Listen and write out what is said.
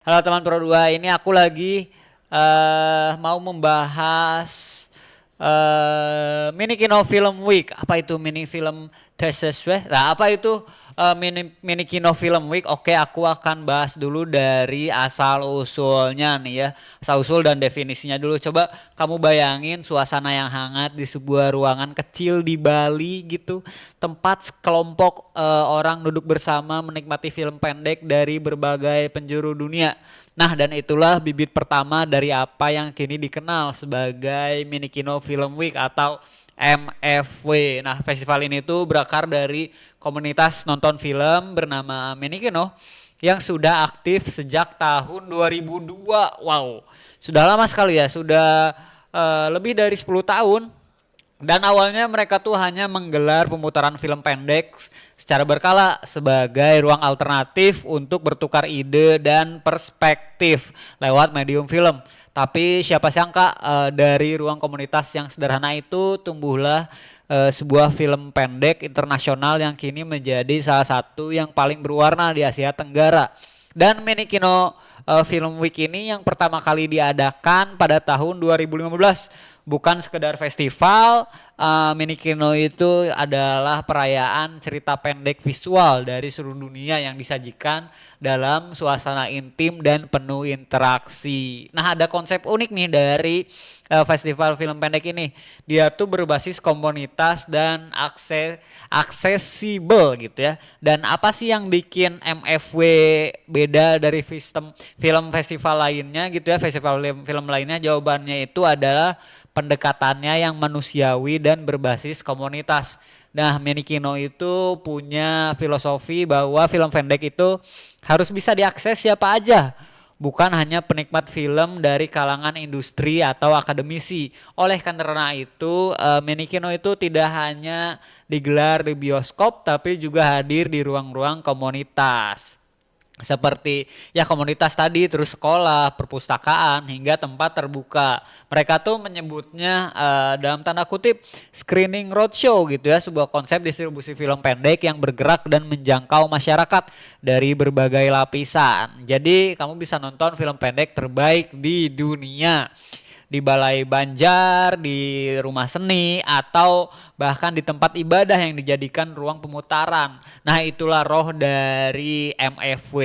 Halo teman Pro 2, ini aku lagi mau membahas mini Kino Film Week. Apa itu mini film Teseswe? Nah, apa itu mini Kino Film Week? Oke, aku akan bahas dulu dari asal usulnya nih ya. Asal usul dan definisinya dulu. Coba kamu bayangin suasana yang hangat di sebuah ruangan kecil di Bali gitu. Tempat sekelompok orang duduk bersama menikmati film pendek dari berbagai penjuru dunia. Nah, dan itulah bibit pertama dari apa yang kini dikenal sebagai Mini Kino Film Week atau MFW. Nah, festival ini tuh berakar dari komunitas nonton film bernama Mini Kino yang sudah aktif sejak tahun 2002. Wow, sudah lama sekali ya, sudah lebih dari 10 tahun. Dan awalnya mereka tuh hanya menggelar pemutaran film pendek secara berkala sebagai ruang alternatif untuk bertukar ide dan perspektif lewat medium film. Tapi siapa sangka dari ruang komunitas yang sederhana itu tumbuhlah sebuah film pendek internasional yang kini menjadi salah satu yang paling berwarna di Asia Tenggara. Dan Mini Kino Film Week ini yang pertama kali diadakan pada tahun 2015. Bukan sekedar festival, Mini Kino itu adalah perayaan cerita pendek visual dari seluruh dunia yang disajikan dalam suasana intim dan penuh interaksi. Nah, ada konsep unik nih dari festival film pendek ini. Dia tuh berbasis komunitas dan aksesibel gitu ya. Dan apa sih yang bikin MFW beda dari film festival lainnya gitu ya, festival film lainnya? Jawabannya itu adalah pendekatannya yang manusiawi dan berbasis komunitas. Nah, Mini Kino itu punya filosofi bahwa film pendek itu harus bisa diakses siapa aja, bukan hanya penikmat film dari kalangan industri atau akademisi. Oleh karena itu, Mini Kino itu tidak hanya digelar di bioskop tapi juga hadir di ruang-ruang komunitas seperti ya komunitas tadi, terus sekolah, perpustakaan hingga tempat terbuka. Mereka tuh menyebutnya dalam tanda kutip screening roadshow gitu ya, sebuah konsep distribusi film pendek yang bergerak dan menjangkau masyarakat dari berbagai lapisan. Jadi kamu bisa nonton film pendek terbaik di dunia di Balai Banjar, di rumah seni, atau bahkan di tempat ibadah yang dijadikan ruang pemutaran. Nah, itulah roh dari MFW.